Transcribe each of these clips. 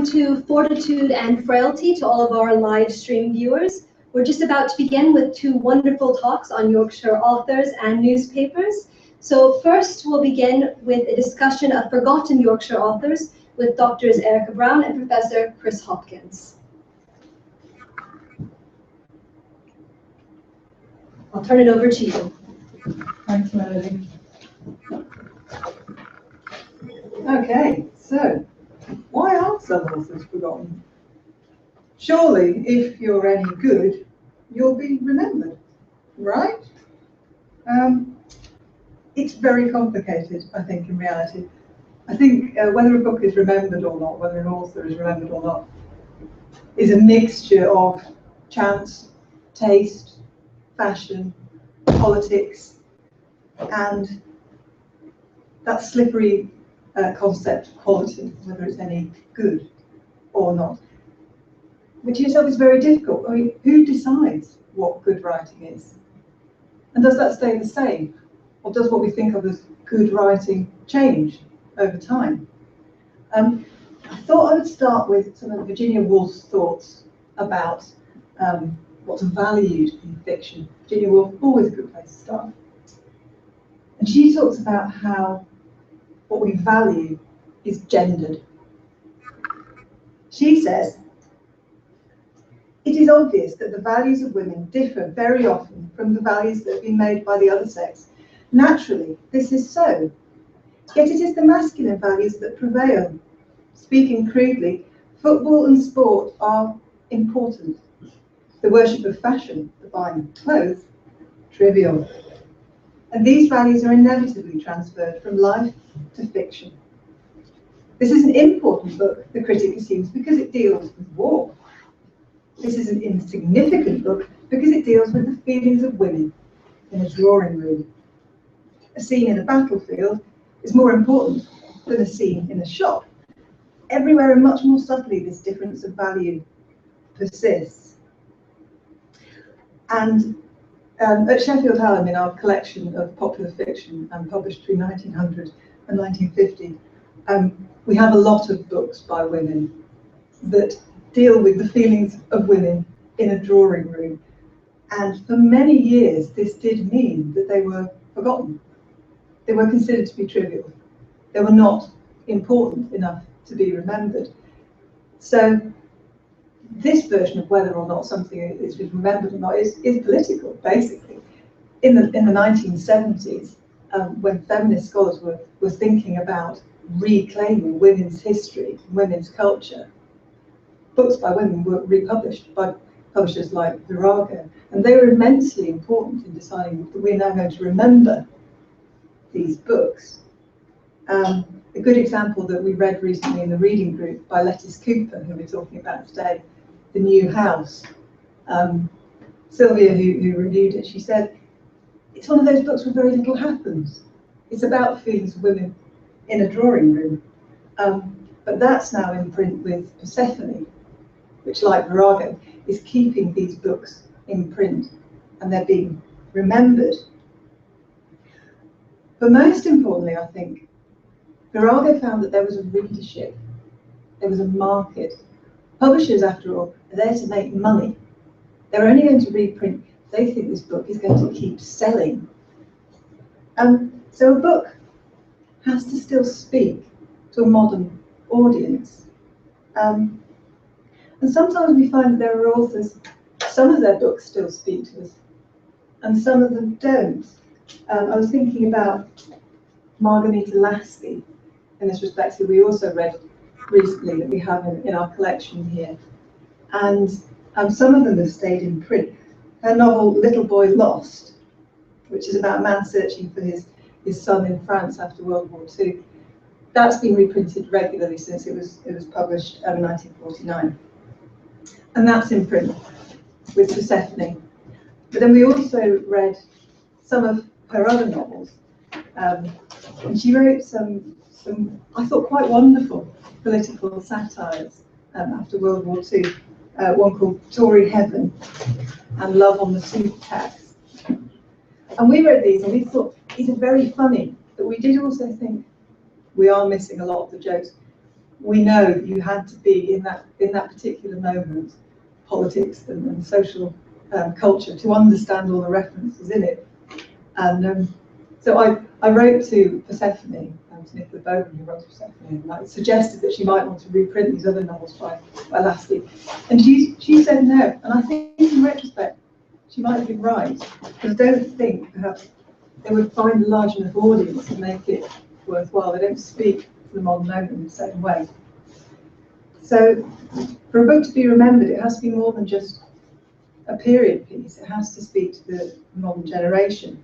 to Fortitude and Frailty to all of our live stream viewers. We're just about to begin with two wonderful talks on Yorkshire authors and newspapers. So first we'll begin with a discussion of forgotten Yorkshire authors with Drs. Erica Brown and Professor Chris Hopkins. I'll turn it over to you. Thanks, Melody. Okay, so why are some authors forgotten? Surely, if you're any good, you'll be remembered, right? It's very complicated, I think, in reality. I think whether a book is remembered or not, whether an author is remembered or not, is a mixture of chance, taste, fashion, politics, and that slippery concept of quality, whether it's any good or not, which in itself is very difficult. I mean, who decides what good writing is? And does that stay the same? Or does what we think of as good writing change over time? I thought I would start with some of Virginia Woolf's thoughts about what's valued in fiction. Virginia Woolf, always a good place to start. And she talks about how what we value is gendered. She says, "It is obvious that the values of women differ very often from the values that have been made by the other sex. Naturally, this is so. Yet it is the masculine values that prevail. Speaking crudely, football and sport are important. The worship of fashion, the buying of clothes, trivial. And these values are inevitably transferred from life to fiction. This is an important book, the critic assumes, because it deals with war. This is an insignificant book because it deals with the feelings of women in a drawing room. A scene in a battlefield is more important than a scene in a shop. Everywhere and much more subtly, this difference of value persists." And at Sheffield Hallam, in our collection of popular fiction published between 1900 and 1950, we have a lot of books by women that deal with the feelings of women in a drawing room. And for many years, this did mean that they were forgotten. They were considered to be trivial. They were not important enough to be remembered. So this version of whether or not something is remembered or not is political, basically. In the 1970s, when feminist scholars were thinking about reclaiming women's history, women's culture, books by women were republished by publishers like Virago, and they were immensely important in deciding that we're now going to remember these books. A good example that we read recently in the reading group by Lettice Cooper, who we're talking about today, The New House. Sylvia, who reviewed it, she said, "It's one of those books where very little happens. It's about the feelings of women in a drawing room." But that's now in print with Persephone, which, like Virago, is keeping these books in print, and they're being remembered. But most importantly, I think, Virago found that there was a readership, there was a market. Publishers, after all, are there to make money. They're only going to reprint if they think this book is going to keep selling. So a book has to still speak to a modern audience. And sometimes we find that there are authors, some of their books still speak to us, and some of them don't. I was thinking about Margarita Lasky in this respect, who we also read recently, that we have in our collection here. And some of them have stayed in print. Her novel Little Boy Lost, which is about a man searching for his son in France after World War II, that's been reprinted regularly since it was published in 1949. And that's in print with Persephone. But then we also read some of her other novels. And she wrote some, I thought, quite wonderful political satires after World War II. One called Tory Heaven and Love on the Soup Tax. And we read these and we thought, these are very funny, but we did also think we are missing a lot of the jokes. we know that you had to be in that particular moment, politics and social culture, to understand all the references in it. And so I wrote to Persephone, to Nicola Bogan, who wrote Persephone, and I suggested that she might want to reprint these other novels by Lasky. And she said no. And I think in retrospect, she might have been right, because I don't think perhaps they would find a large enough audience to make it worthwhile. They don't speak to the modern moment in the same way. So for a book to be remembered, it has to be more than just a period piece. It has to speak to the modern generation.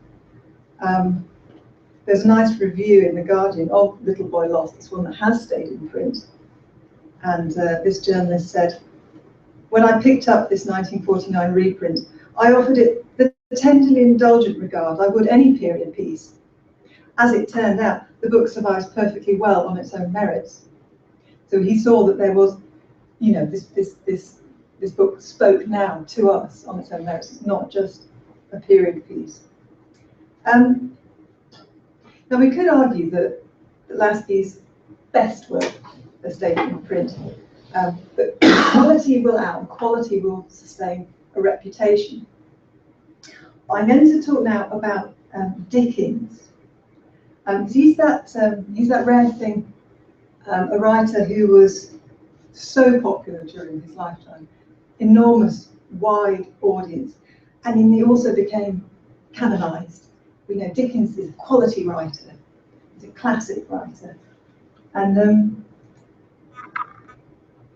There's a nice review in The Guardian of Little Boy Lost, this one that has stayed in print. And this journalist said, "When I picked up this 1949 reprint, I offered it the tenderly indulgent regard I would any period piece. As it turned out, the book survives perfectly well on its own merits." So he saw that there was, you know, this book spoke now to us on its own merits. It's not just a period piece. Now we could argue that Lasky's best work has stayed in print, but quality will out, and quality will sustain a reputation. I'm going to talk now about Dickens. He's that rare thing, a writer who was so popular during his lifetime, enormous, wide audience, and he also became canonized. We know Dickens is a quality writer, he's a classic writer, and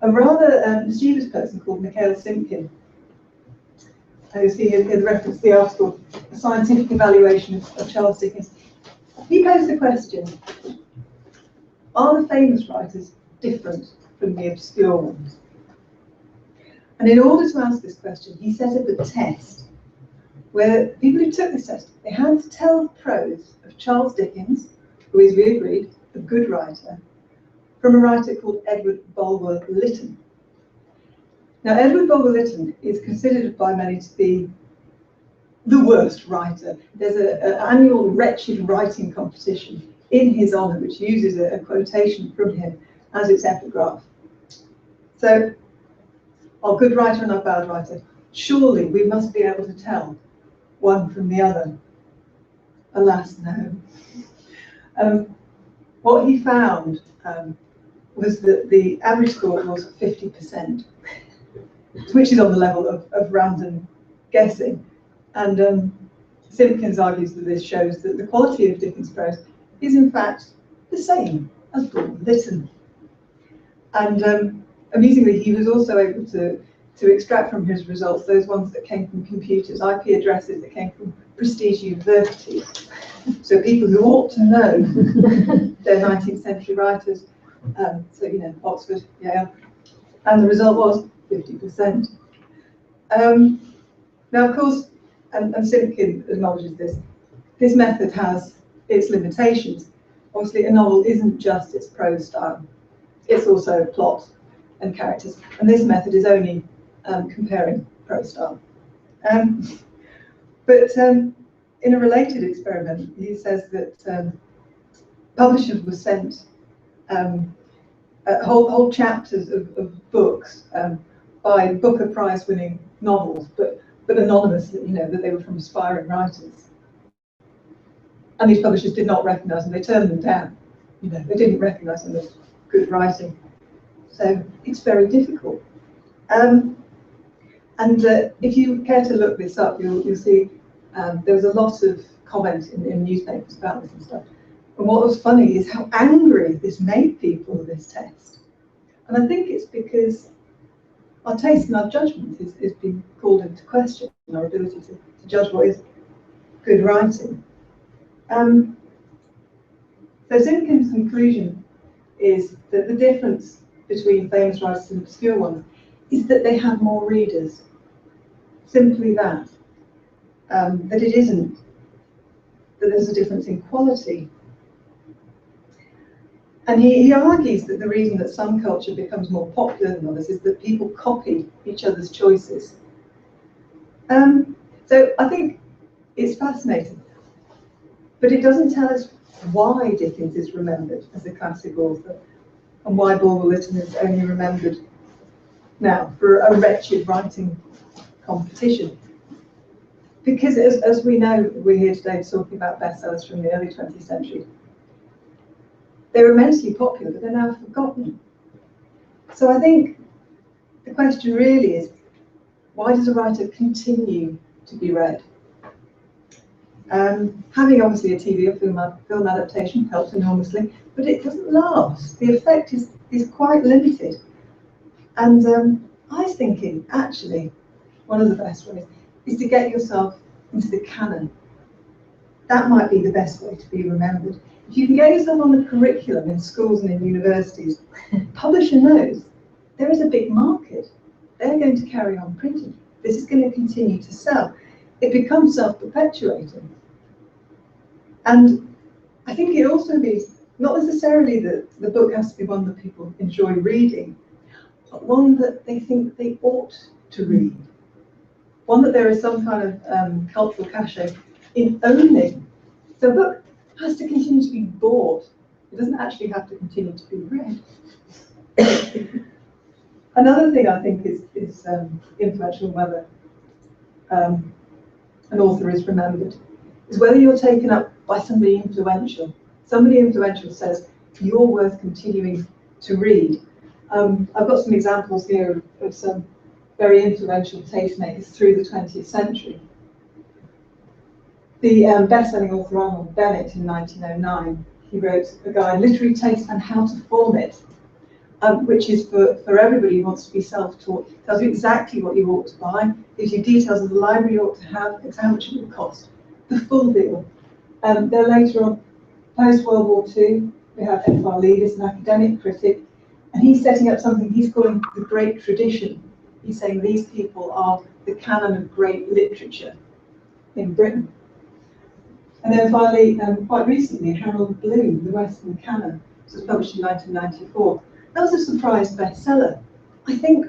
a rather mischievous person called Mikhail Simkin, you see here the reference to the article, A Scientific Evaluation of Charles Dickens. He posed the question, are the famous writers different from the obscure ones? And in order to answer this question, he set up a test where people who took this test, they had to tell the prose of Charles Dickens, who is, we agreed, a good writer, from a writer called Edward Bulwer Lytton. Now, Edward Bulwer Lytton is considered by many to be the worst writer. There's an annual wretched writing competition in his honour, which uses a quotation from him as its epigraph. So, our good writer and our bad writer, surely we must be able to tell one from the other. Alas, no. What he found was that the average score was 50%, which is on the level of random guessing. And Simpkins argues that this shows that the quality of Dickens' prose is in fact the same as Bulwer Lytton. And amusingly, he was also able to extract from his results those ones that came from computers, IP addresses that came from prestige universities. So people who ought to know they're 19th century writers. So, you know, Oxford, Yale. And the result was 50%. Now, of course, and Simpkin acknowledges this method has its limitations. Obviously, a novel isn't just its prose style. It's also plot and characters. And this method is only comparing prose style. But in a related experiment, he says that publishers were sent whole chapters of books by Booker Prize-winning novels, but anonymously, you know, that they were from aspiring writers. And these publishers did not recognise them; they turned them down. You know, they didn't recognise them as good writing. So it's very difficult. And if you care to look this up, you'll see there was a lot of comment in newspapers about this and stuff. And what was funny is how angry this made people with this test. And I think it's because our taste and our judgment is being called into question, our ability to judge what is good writing. So Simpkins' conclusion is that the difference between famous writers and obscure ones is that they have more readers. Simply that. That it isn't that there's a difference in quality. And he argues that the reason that some culture becomes more popular than others is that people copy each other's choices. So I think it's fascinating, but it doesn't tell us why Dickens is remembered as a classic author. and why Bulwer Lytton is only remembered now for a wretched writing competition. Because as we know, we're here today talking about bestsellers from the early 20th century. They were immensely popular, but they're now forgotten. So I think the question really is, why does a writer continue to be read? Having obviously a TV or film adaptation helps enormously, but it doesn't last. The effect is quite limited. And I was thinking, actually, one of the best ways is to get yourself into the canon. That might be the best way to be remembered. If you can get yourself on the curriculum in schools and in universities, publisher knows there is a big market. They're going to carry on printing. This is going to continue to sell. It becomes self-perpetuating. And I think it also means not necessarily that the book has to be one that people enjoy reading, but one that they think they ought to read. One that there is some kind of cultural cachet in owning. So a book has to continue to be bought. It doesn't actually have to continue to be read. Another thing I think is influential, whether an author is remembered, is whether you're taken up by somebody influential. Somebody influential says, you're worth continuing to read. I've got some examples here of some very influential tastemakers through the 20th century. The best-selling author Arnold Bennett in 1909, he wrote a guide, Literary Taste and How to Form It, which is for everybody who wants to be self-taught. Tells you exactly what you ought to buy, gives you details of the library you ought to have, how much it will cost, the full deal. Then later on, post-World War II, we have F.R. Leavis, an academic critic, and he's setting up something he's calling the Great Tradition. He's saying these people are the canon of great literature in Britain. And then finally, quite recently, Harold Bloom, The Western Canon, which was published in 1994. That was a surprise bestseller. I think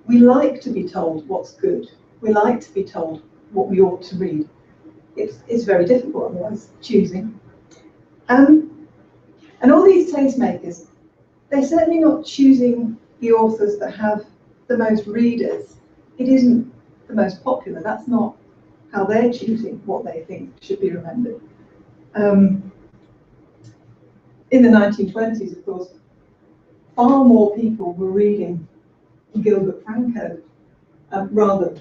we like to be told what's good. We like to be told what we ought to read. It's very difficult otherwise, choosing. And all these tastemakers, they're certainly not choosing the authors that have the most readers. It isn't the most popular. That's not how they're choosing what they think should be remembered. In the 1920s, of course, far more people were reading Gilbert Franco rather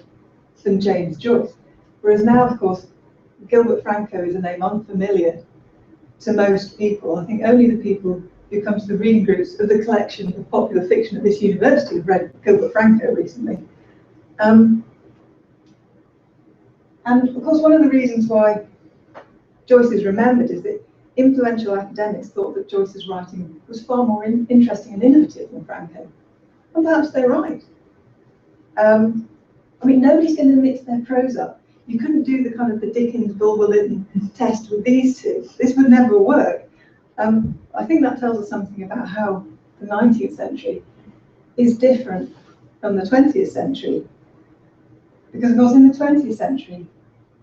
than James Joyce. Whereas now, of course, Gilbert Franco is a name unfamiliar to most people. I think only the people who come to the reading groups of the collection of popular fiction at this university have read Gilbert Franco recently. And of course, one of the reasons why Joyce is remembered is that influential academics thought that Joyce's writing was far more interesting and innovative than Franco. And perhaps they're right. I mean, nobody's going to mix their prose up. You couldn't do the kind of the Dickens Bulwer Lytton test with these two. This would never work. I think that tells us something about how the 19th century is different from the 20th century. Because, of course, in the 20th century,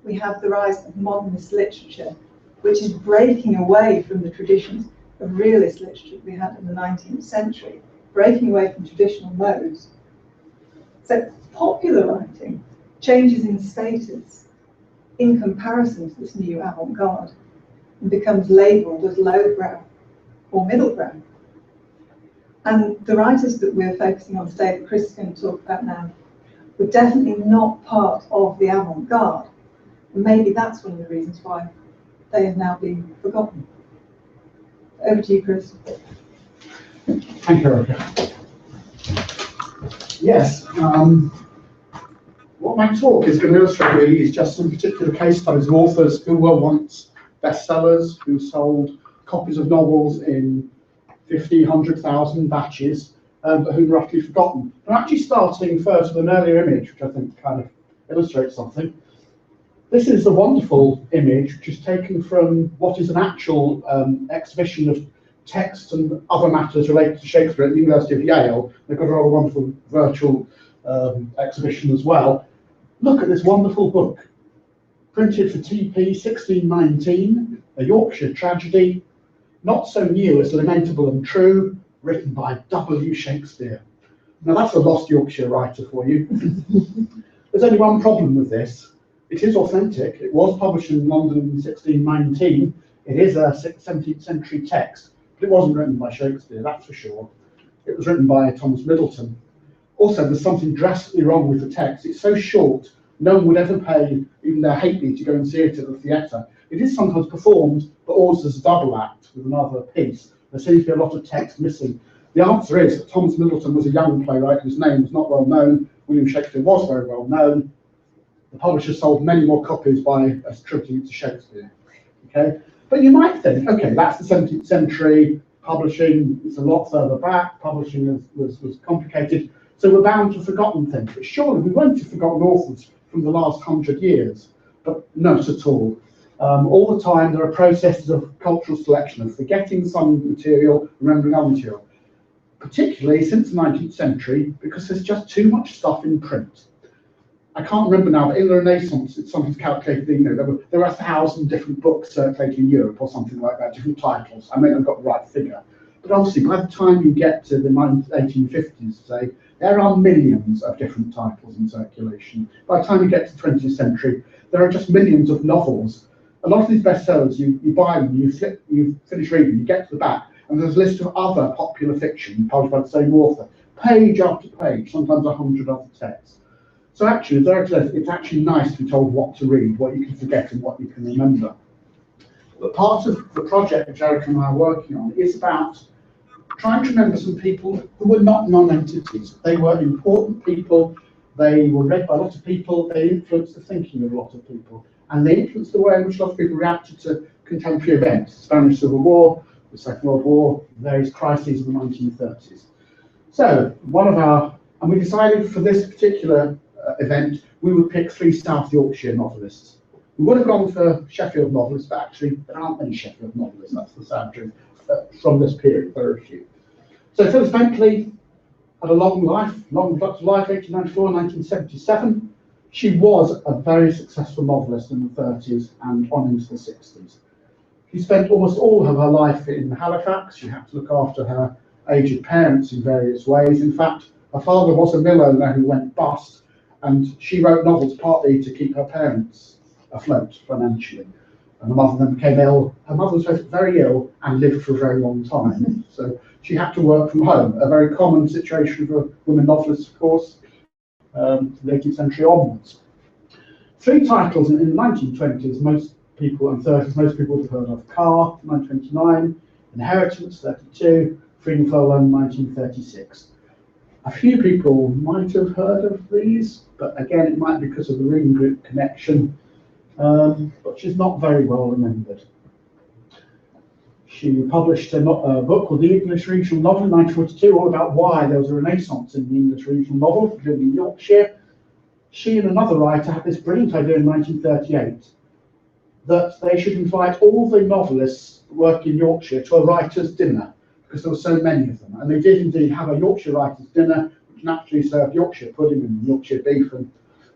we have the rise of modernist literature, which is breaking away from the traditions of realist literature we had in the 19th century, breaking away from traditional modes. So popular writing changes in status in comparison to this new avant-garde and becomes labelled as lowbrow or middlebrow. And the writers that we're focusing on today, that Chris is going to talk about now, were definitely not part of the avant-garde. And maybe that's one of the reasons why they have now been forgotten. Over to you, Chris. Thank you, Erica. Yes, what my talk is going to illustrate really is just some particular case studies of authors who were once bestsellers, who sold copies of novels in 50, 100,000 batches, but who were roughly forgotten. I'm actually starting first with an earlier image, which I think kind of illustrates something. This is a wonderful image, which is taken from what is an actual exhibition of texts and other matters related to Shakespeare at the University of Yale. They've got a rather wonderful virtual exhibition as well. Look at this wonderful book, printed for TP 1619, a Yorkshire tragedy, not so new as Lamentable and True, written by W. Shakespeare. Now that's a lost Yorkshire writer for you. There's only one problem with this. It is authentic. It was published in London in 1619. It is a 17th century text, but it wasn't written by Shakespeare, that's for sure. It was written by Thomas Middleton. Also, there's something drastically wrong with the text. It's so short, no one would ever pay even their halfpenny to go and see it at the theatre. It is sometimes performed, but always as a double act with another piece. There seems to be a lot of text missing. The answer is that Thomas Middleton was a young playwright whose name was not well known. William Shakespeare was very well known. The publisher sold many more copies by attributing it to Shakespeare. Okay, but you might think, okay, that's the 17th century, publishing is a lot further back, publishing was complicated, so we're bound to have forgotten things. But surely we won't have forgotten authors from the last 100 years, but not at all. All the time there are processes of cultural selection, of forgetting some material, remembering other material, particularly since the 19th century, because there's just too much stuff in print. I can't remember now, but in the Renaissance, it's sometimes calculated, you know, there were 1,000 different books circulating in Europe or something like that, different titles. I may not have got the right figure. But obviously, by the time you get to the 1850s, say, there are millions of different titles in circulation. By the time you get to the 20th century, there are just millions of novels. A lot of these bestsellers, you buy them, you finish reading, you get to the back, and there's a list of other popular fiction published by the same author, page after page, sometimes 100 other texts. So actually, it's actually nice to be told what to read, what you can forget and what you can remember. But part of the project which Eric and I are working on is about trying to remember some people who were not non-entities. They were important people, they were read by a lot of people, they influenced the thinking of a lot of people, and they influenced the way in which a lot of people reacted to contemporary events, the Spanish Civil War, the Second World War, various crises of the 1930s. So and we decided for this particular event, we would pick 3 South Yorkshire novelists. We would have gone for Sheffield novelists, but actually there aren't many Sheffield novelists, that's the sad truth, from this period, there are a few. So Phyllis Bentley had a long life, long productive life, 1894, 1977. She was a very successful novelist in the 30s and on into the 60s. She spent almost all of her life in Halifax. She had to look after her aged parents in various ways. In fact, her father was a mill owner who went bust, and she wrote novels partly to keep her parents afloat financially. And her mother then became ill. Her mother was very ill and lived for a very long time. So she had to work from home, a very common situation for women novelists, of course, from the 18th century onwards. 3 titles in the 1920s, most people, and 30s, most people would have heard of. Car, 1929, Inheritance, 32, Freedom Fallen, 1936. A few people might have heard of these, but again, it might be because of the reading group connection, but she's not very well remembered. She published a book called The English Regional Novel in 1942, all about why there was a renaissance in the English regional novel, particularly in Yorkshire. She and another writer had this brilliant idea in 1938 that they should invite all the novelists working in Yorkshire to a writer's dinner, because there were so many of them. And they did indeed have a Yorkshire writer's dinner, which naturally served Yorkshire pudding and Yorkshire beef and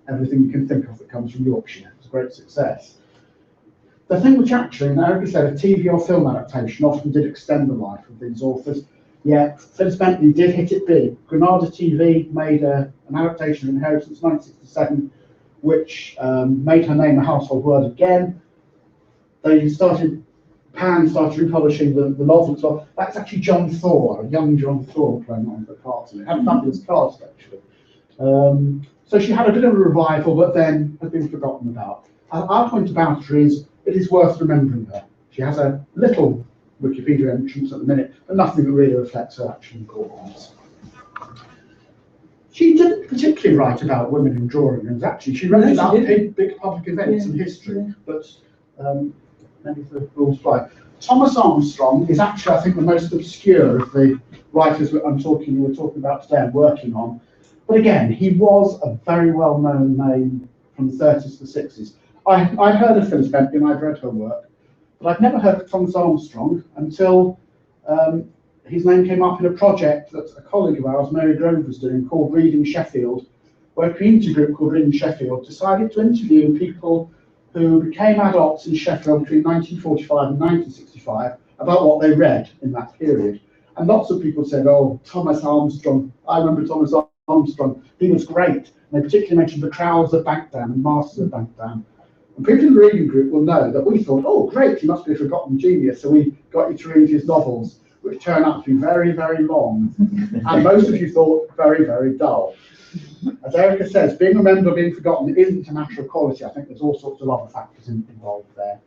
everything you can think of that comes from Yorkshire. It was a great success. The thing which actually, and Eric said, a TV or film adaptation often did extend the life of these authors, yet Phyllis Bentley did hit it big. Granada TV made an adaptation of Inheritance 1967, which made her name a household word again. Pan started republishing the novel as well. That's actually John Thor, a young John Thor playing one of the parts in it. Had a fabulous cast, actually. So she had a bit of a revival, but then has been forgotten about. Our point about her is, it is worth remembering her. She has a little Wikipedia entrance at the minute, but nothing that really reflects her actual importance. She didn't particularly write about women in drawing rooms, actually. She wrote about big public events in history, but maybe the rules apply. Thomas Armstrong is actually, I think, the most obscure of the writers we're talking about today and working on. But again, he was a very well-known name from the 30s to the 60s. I'd heard of Phyllis Bentley and I'd read her work, but I'd never heard of Thomas Armstrong until his name came up in a project that a colleague of ours, Mary Grove, was doing called Reading Sheffield, where a community group called Reading Sheffield decided to interview people who became adults in Sheffield between 1945 and 1965 about what they read in that period. And lots of people said, oh, Thomas Armstrong. I remember Thomas Armstrong. He was great. And they particularly mentioned the Crowds of Baghdad and Masters of Baghdad. And people in the reading group will know that we thought, oh, great, he must be a forgotten genius. So we got you to read his novels, which turn out to be very, very long. And most of you thought very, very dull. As Erica says, being remembered or being forgotten isn't a matter of quality. I think there's all sorts of other factors involved there.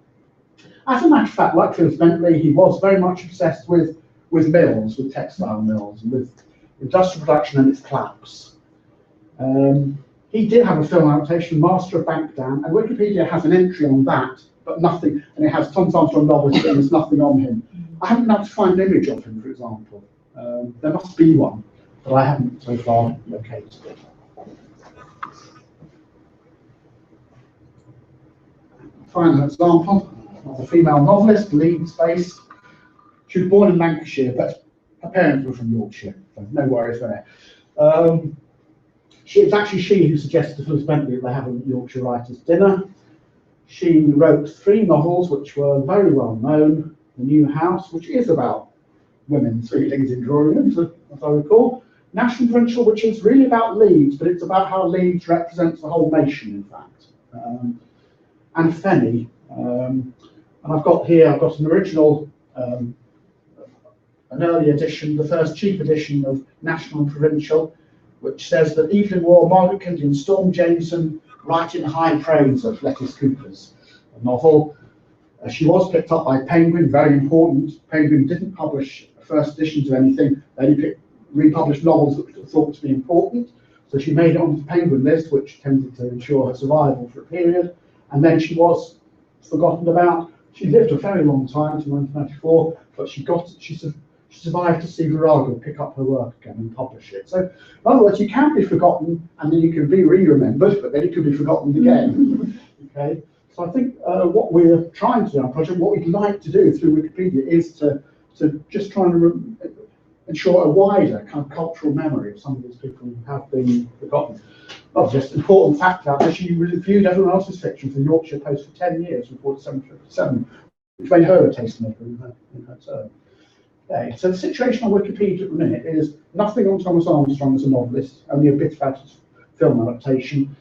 As a matter of fact, like Phyllis Bentley, he was very much obsessed with mills, with textile mills, and with industrial production and its collapse. He did have a film adaptation, Master of Baghdad, and Wikipedia has an entry on that, but nothing, and it has Thomas Armstrong novelist, but there's nothing on him. I haven't been able to find an image of him, for example. There must be one, but I haven't so far located it. Final example of a female novelist, Leeds-based. She was born in Lancashire, but her parents were from Yorkshire, so no worries there. It was actually she who suggested to Phyllis Bentley that they have a Yorkshire writers' dinner. She wrote 3 novels which were very well known. The New House, which is about women's feelings in drawing rooms, as I recall. National Provincial, which is really about Leeds, but it's about how Leeds represents the whole nation, in fact. And Fenny. And I've got an original, an early edition, the first cheap edition of National and Provincial, which says that Evelyn Waugh, Margaret Kennedy and Storm Jameson write in high praise of Lettice Cooper's novel. She was picked up by Penguin, very important. Penguin didn't publish first editions of anything, they only republished novels that were thought to be important. So she made it onto the Penguin list, which tended to ensure her survival for a period. And then she was forgotten about. She lived a very long time, to 1994, but she survived to see Virago pick up her work again and publish it. So, in other words, you can be forgotten and then you can be re-remembered, but then you can be forgotten again. Okay. So I think what we're trying to do on our project, what we'd like to do through Wikipedia, is to just try and ensure a wider kind of cultural memory of some of these people who have been forgotten. Well, just an important fact out there, she reviewed everyone else's fiction for the Yorkshire Post for 10 years, from 47 to 57, which made her a tastemaker in her turn. Okay, so the situation on Wikipedia at the minute is nothing on Thomas Armstrong as a novelist, only a bit about his film adaptation.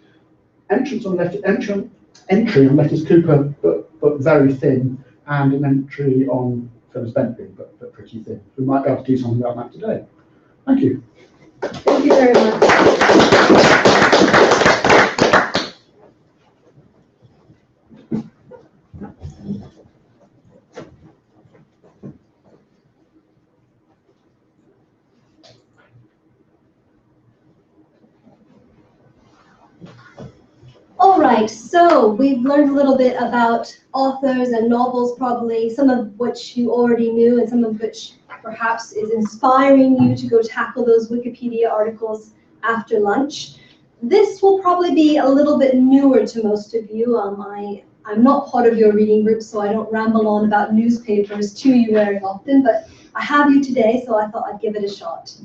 Entry on Lettice Cooper, but very thin, and an entry on Phyllis Bentley, but pretty thin. We might be able to do something about that today. Thank you. Thank you very much. All right, so we've learned a little bit about authors and novels, probably some of which you already knew and some of which perhaps is inspiring you to go tackle those Wikipedia articles after lunch. This will probably be a little bit newer to most of you. I'm not part of your reading group, so I don't ramble on about newspapers to you very often, but I have you today, so I thought I'd give it a shot.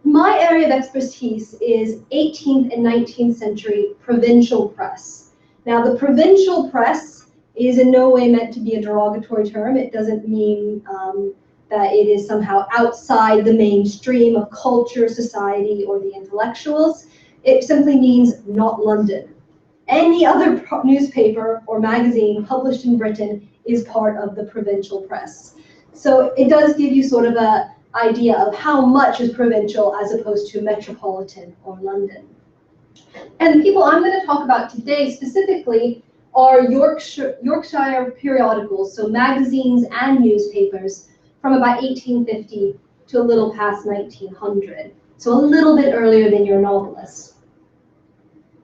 My area of expertise is 18th and 19th century provincial press. Now, the provincial press is in no way meant to be a derogatory term. It doesn't mean that it is somehow outside the mainstream of culture, society, or the intellectuals. It simply means not London. Any other newspaper or magazine published in Britain is part of the provincial press. So it does give you sort of an idea of how much is provincial as opposed to metropolitan or London. And the people I'm going to talk about today specifically are Yorkshire periodicals, so magazines and newspapers from about 1850 to a little past 1900, so a little bit earlier than your novelists.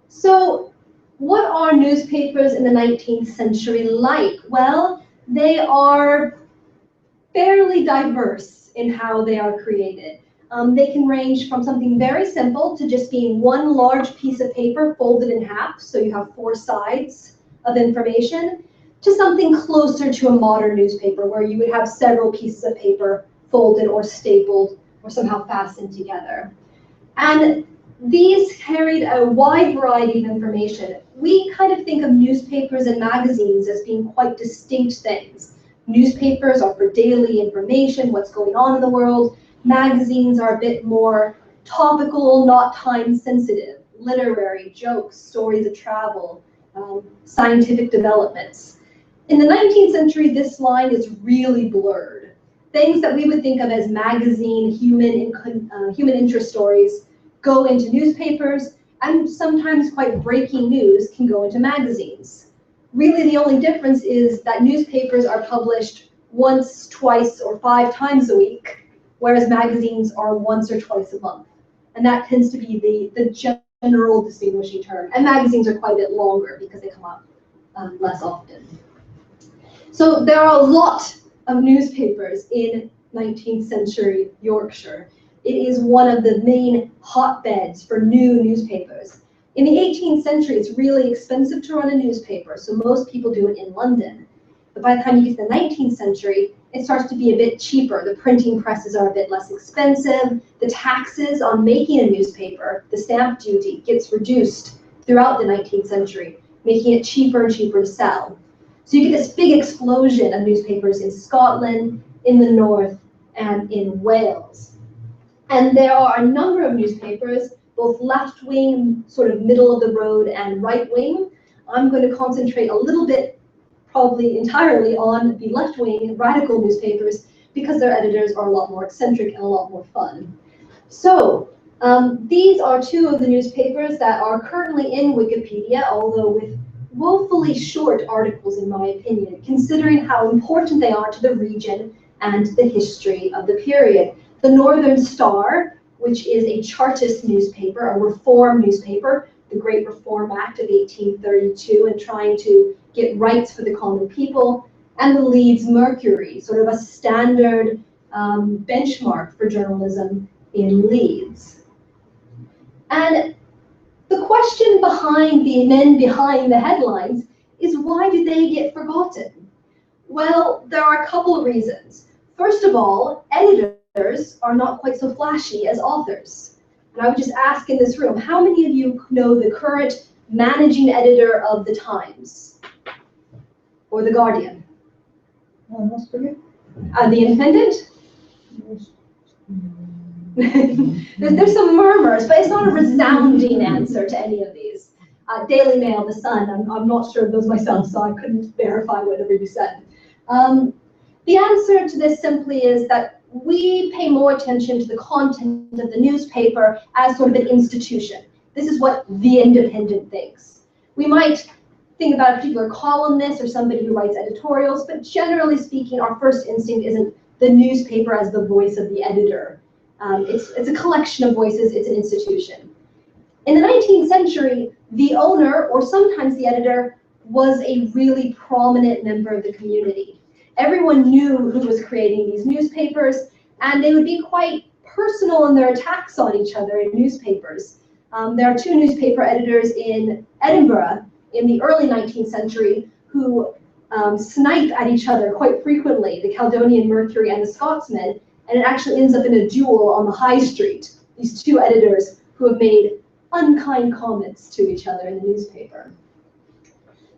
So what are newspapers in the 19th century like? Well, they are fairly diverse in how they are created. They can range from something very simple to just being one large piece of paper folded in half, so you have 4 sides of information, to something closer to a modern newspaper where you would have several pieces of paper folded or stapled or somehow fastened together. And these carried a wide variety of information. We kind of think of newspapers and magazines as being quite distinct things. Newspapers are for daily information, what's going on in the world. Magazines are a bit more topical, not time sensitive, literary, jokes, stories of travel, scientific developments. In the 19th century, this line is really blurred. Things that we would think of as magazine, human interest stories go into newspapers, and sometimes quite breaking news can go into magazines. Really, the only difference is that newspapers are published once, twice, or 5 times a week, whereas magazines are once or twice a month. And that tends to be the general distinguishing term. And magazines are quite a bit longer because they come out less often. So there are a lot of newspapers in 19th century Yorkshire. It is one of the main hotbeds for new newspapers. In the 18th century, it's really expensive to run a newspaper, so most people do it in London. But by the time you get to the 19th century, it starts to be a bit cheaper. The printing presses are a bit less expensive. The taxes on making a newspaper, the stamp duty, gets reduced throughout the 19th century, making it cheaper and cheaper to sell. So you get this big explosion of newspapers in Scotland, in the north, and in Wales. And there are a number of newspapers, both left-wing, sort of middle of the road, and right-wing. I'm going to concentrate a little bit, probably entirely, on the left-wing radical newspapers because their editors are a lot more eccentric and a lot more fun. So these are 2 of the newspapers that are currently in Wikipedia, although with woefully short articles, in my opinion, considering how important they are to the region and the history of the period. The Northern Star, which is a Chartist newspaper, a reform newspaper, the Great Reform Act of 1832, and trying to get rights for the common people, and the Leeds Mercury, sort of a standard benchmark for journalism in Leeds. And the question behind the men behind the headlines is, why do they get forgotten? Well, there are a couple of reasons. First of all, editors are not quite so flashy as authors. And I would just ask in this room, how many of you know the current managing editor of the Times or the Guardian? The Independent? There's some murmurs, but it's not a resounding answer to any of these. Daily Mail, The Sun, I'm not sure of those myself, so I couldn't verify whatever you said. The answer to this simply is that we pay more attention to the content of the newspaper as sort of an institution. This is what The Independent thinks. We might think about a particular columnist or somebody who writes editorials, but generally speaking, our first instinct isn't the newspaper as the voice of the editor. It's a collection of voices, it's an institution. In the 19th century, the owner, or sometimes the editor, was a really prominent member of the community. Everyone knew who was creating these newspapers, and they would be quite personal in their attacks on each other in newspapers. There are 2 newspaper editors in Edinburgh in the early 19th century who snipe at each other quite frequently, the Caledonian Mercury and the Scotsman, and it actually ends up in a duel on the high street, these 2 editors who have made unkind comments to each other in the newspaper.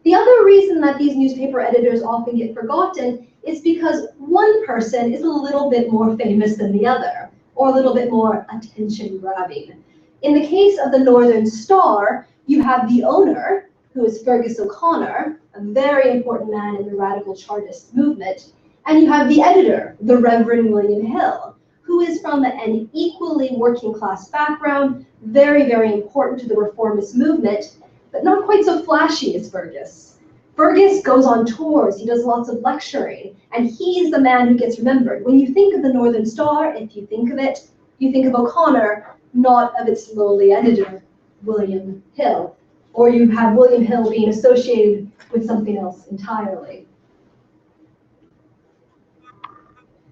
The other reason that these newspaper editors often get forgotten is because one person is a little bit more famous than the other, or a little bit more attention-grabbing. In the case of the Northern Star, you have the owner, who is Fergus O'Connor, a very important man in the radical Chartist movement, and you have the editor, the Reverend William Hill, who is from an equally working-class background, very, very important to the reformist movement, but not quite so flashy as Fergus. Fergus goes on tours, he does lots of lecturing, and he's the man who gets remembered. When you think of the Northern Star, if you think of it, you think of O'Connor, not of its lowly editor, William Hill. Or you have William Hill being associated with something else entirely.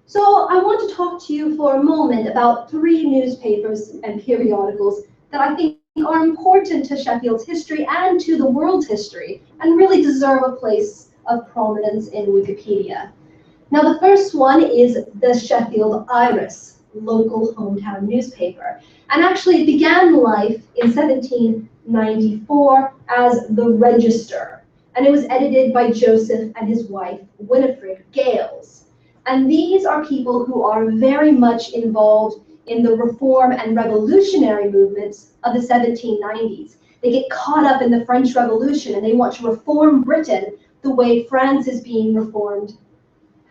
So I want to talk to you for a moment about 3 newspapers and periodicals that I think are important to Sheffield's history and to the world's history, and really deserve a place of prominence in Wikipedia. Now, the first one is the Sheffield Iris, local hometown newspaper. And actually it began life in 1794 as the Register. and it was edited by Joseph and his wife, Winifred Gales. And these are people who are very much involved in the reform and revolutionary movements of the 1790s. They get caught up in the French Revolution and they want to reform Britain the way France is being reformed,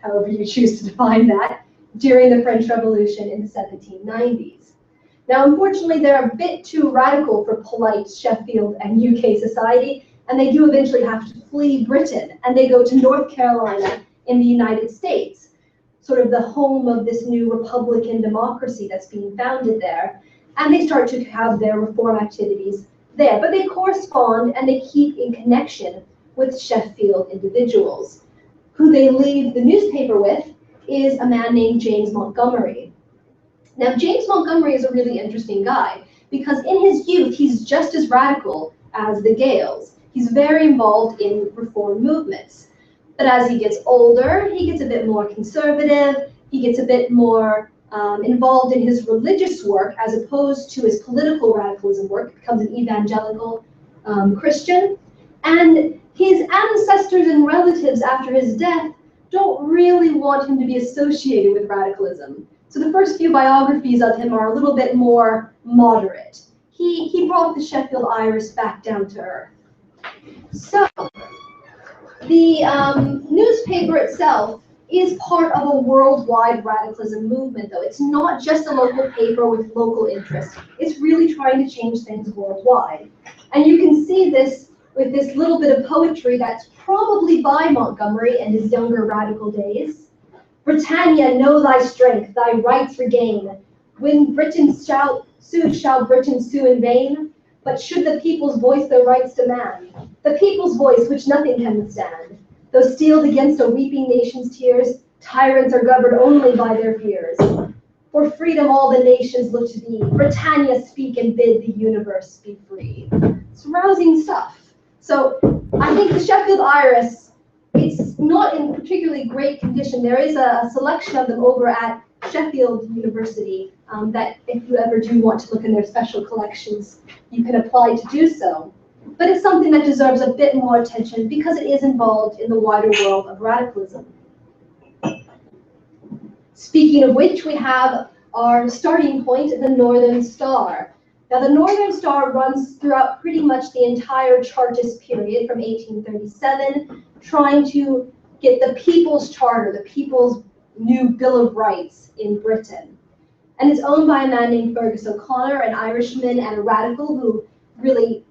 however you choose to define that, during the French Revolution in the 1790s. Now, unfortunately, they're a bit too radical for polite Sheffield and UK society, and they do eventually have to flee Britain, and they go to North Carolina in the United States, sort of the home of this new Republican democracy that's being founded there, and they start to have their reform activities there. But they correspond and they keep in connection with Sheffield individuals. Who they leave the newspaper with is a man named James Montgomery. Now, James Montgomery is a really interesting guy because in his youth, he's just as radical as the Gales. He's very involved in reform movements. But as he gets older, he gets a bit more conservative, he gets a bit more involved in his religious work as opposed to his political radicalism work, becomes an evangelical Christian. And his ancestors and relatives after his death don't really want him to be associated with radicalism. So the first few biographies of him are a little bit more moderate. He brought the Sheffield Irish back down to earth. So the newspaper itself is part of a worldwide radicalism movement, though. It's not just a local paper with local interests. It's really trying to change things worldwide. And you can see this with this little bit of poetry that's probably by Montgomery in his younger radical days. Britannia, know thy strength, thy rights regain. When Britain shall Britain sue in vain? But should the people's voice their rights demand? The people's voice which nothing can withstand. Though steeled against a weeping nation's tears, tyrants are governed only by their fears. For freedom all the nations look to thee. Britannia, speak and bid the universe be free. It's rousing stuff. So I think the Sheffield Iris, it's not in particularly great condition. There is a selection of them over at Sheffield University that if you ever do want to look in their special collections, you can apply to do so. But it's something that deserves a bit more attention because it is involved in the wider world of radicalism. Speaking of which, we have our starting point, the Northern Star. Now, the Northern Star runs throughout pretty much the entire Chartist period from 1837, trying to get the People's Charter, the People's new Bill of Rights in Britain. And it's owned by a man named Fergus O'Connor, an Irishman and a radical who really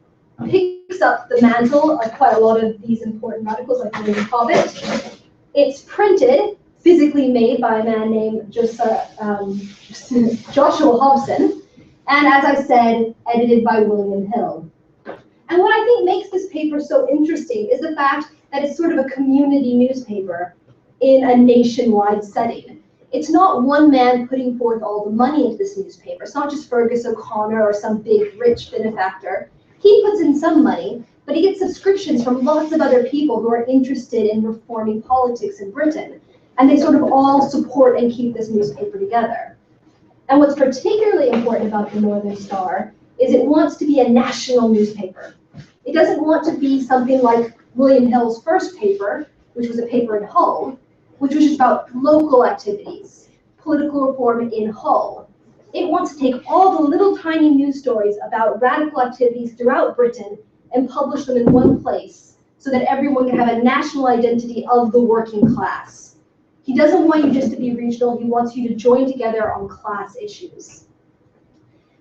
picks up the mantle of quite a lot of these important radicals like William Cobbett. It's printed, physically made by a man named Joshua Hobson, and as I said, edited by William Hill. And what I think makes this paper so interesting is the fact that it's sort of a community newspaper in a nationwide setting. It's not one man putting forth all the money into this newspaper. It's not just Fergus O'Connor or some big rich benefactor. He puts in some money, but he gets subscriptions from lots of other people who are interested in reforming politics in Britain. And they sort of all support and keep this newspaper together. And what's particularly important about the Northern Star is it wants to be a national newspaper. It doesn't want to be something like William Hill's first paper, which was a paper in Hull, which was just about local activities, political reform in Hull. It wants to take all the little tiny news stories about radical activities throughout Britain and publish them in one place so that everyone can have a national identity of the working class. He doesn't want you just to be regional, he wants you to join together on class issues.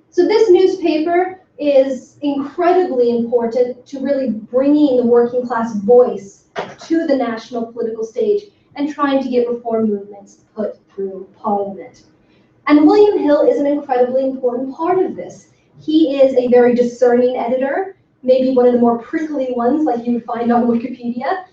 So this newspaper is incredibly important to really bringing the working class voice to the national political stage and trying to get reform movements put through Parliament. And William Hill is an incredibly important part of this. He is a very discerning editor, maybe one of the more prickly ones like you would find on Wikipedia.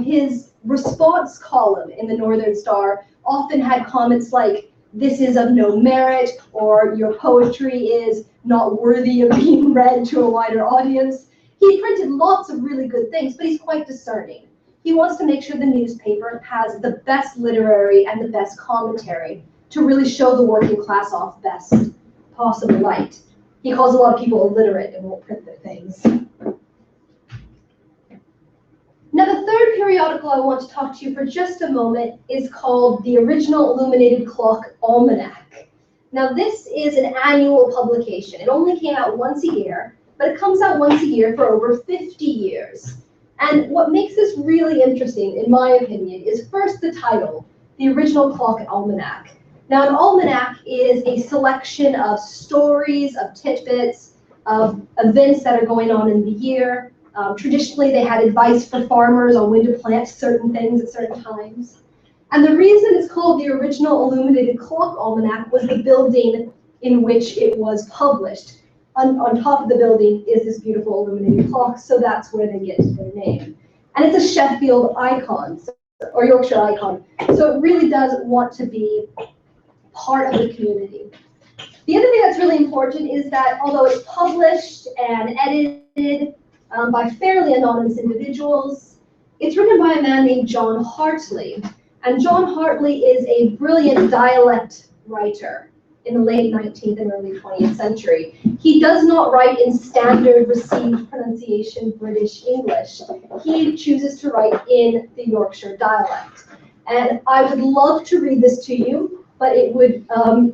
His response column in the Northern Star often had comments like, "This is of no merit," or "Your poetry is not worthy of being read to a wider audience." He printed lots of really good things, but he's quite discerning. He wants to make sure the newspaper has the best literary and the best commentary to really show the working class off best possible light. He calls a lot of people illiterate and won't print their things. Now, the third periodical I want to talk to you for just a moment is called the Original Illuminated Clock Almanac. Now, this is an annual publication. It only came out once a year, but it comes out once a year for over 50 years. And what makes this really interesting, in my opinion, is first the title, the Original Clock Almanac. Now, an almanac is a selection of stories, of tidbits, of events that are going on in the year. Traditionally, they had advice for farmers on when to plant certain things at certain times. And the reason it's called the Original Illuminated Clock Almanac was the building in which it was published. On top of the building is this beautiful illuminated clock, so that's where they get their name. And it's a Sheffield icon, or Yorkshire icon, so it really does want to be part of the community. The other thing that's really important is that although it's published and edited by fairly anonymous individuals, it's written by a man named John Hartley. And John Hartley is a brilliant dialect writer in the late 19th and early 20th century. He does not write in standard received pronunciation British English. He chooses to write in the Yorkshire dialect. And I would love to read this to you, but it would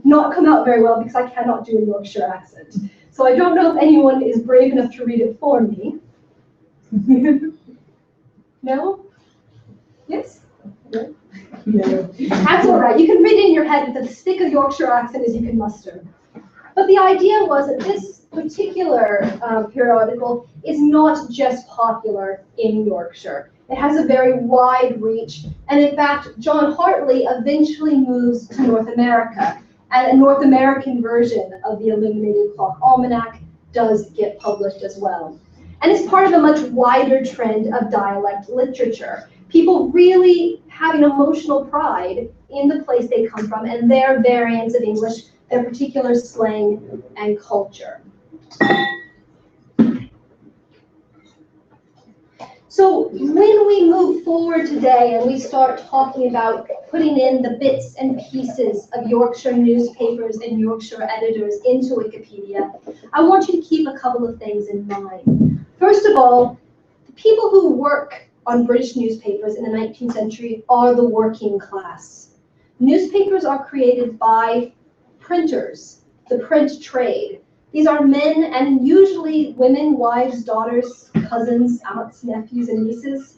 not come out very well because I cannot do a Yorkshire accent. So I don't know if anyone is brave enough to read it for me. No? Yes? No? No. That's all right. You can read it in your head with as thick a Yorkshire accent as you can muster. But the idea was that this particular periodical is not just popular in Yorkshire. It has a very wide reach, and in fact, John Hartley eventually moves to North America, and a North American version of the Illuminated Clock Almanac does get published as well. And it's part of a much wider trend of dialect literature. People really having emotional pride in the place they come from and their variants of English, their particular slang and culture. So when we move forward today and we start talking about putting in the bits and pieces of Yorkshire newspapers and Yorkshire editors into Wikipedia, I want you to keep a couple of things in mind. First of all, the people who work on British newspapers in the 19th century are the working class. Newspapers are created by printers, the print trade. These are men and usually women, wives, daughters, cousins, aunts, nephews, and nieces.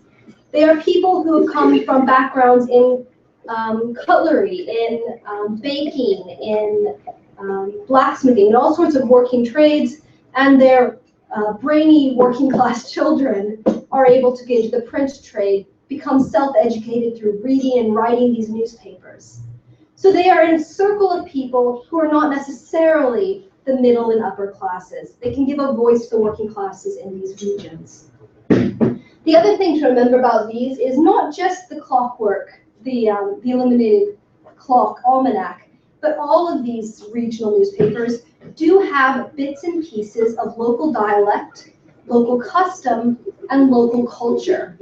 They are people who come from backgrounds in cutlery, in baking, in blacksmithing, and all sorts of working trades, and their brainy working class children are able to get into the print trade, become self-educated through reading and writing these newspapers. So they are in a circle of people who are not necessarily the middle and upper classes. They can give a voice to the working classes in these regions. The other thing to remember about these is not just the clockwork, the Illuminated Clock Almanac, but all of these regional newspapers do have bits and pieces of local dialect, local custom, and local culture.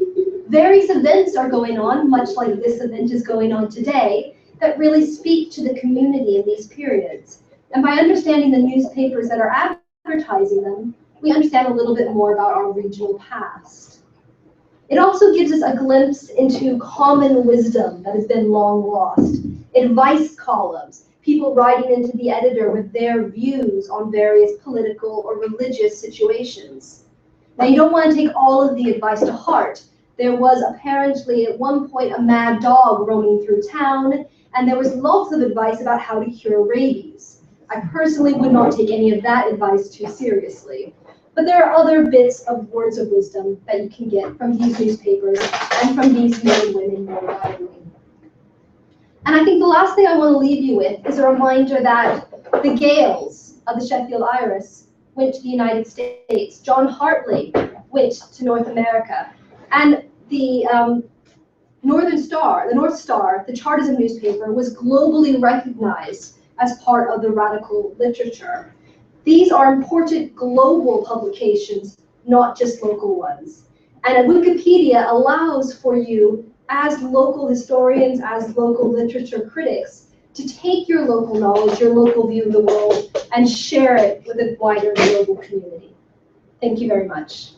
Various events are going on, much like this event is going on today, that really speak to the community in these periods. And by understanding the newspapers that are advertising them, we understand a little bit more about our regional past. It also gives us a glimpse into common wisdom that has been long lost, advice columns, people writing into the editor with their views on various political or religious situations. Now, you don't want to take all of the advice to heart. There was apparently at one point a mad dog roaming through town, and there was lots of advice about how to cure rabies. I personally would not take any of that advice too seriously. But there are other bits of words of wisdom that you can get from these newspapers and from these men and women more widely. And I think the last thing I want to leave you with is a reminder that the Gales of the Sheffield Iris went to the United States. John Hartley went to North America. And the North Star, the Chartism newspaper, was globally recognized as part of the radical literature. These are important global publications, not just local ones. And Wikipedia allows for you, as local historians, as local literature critics, to take your local knowledge, your local view of the world, and share it with a wider global community. Thank you very much.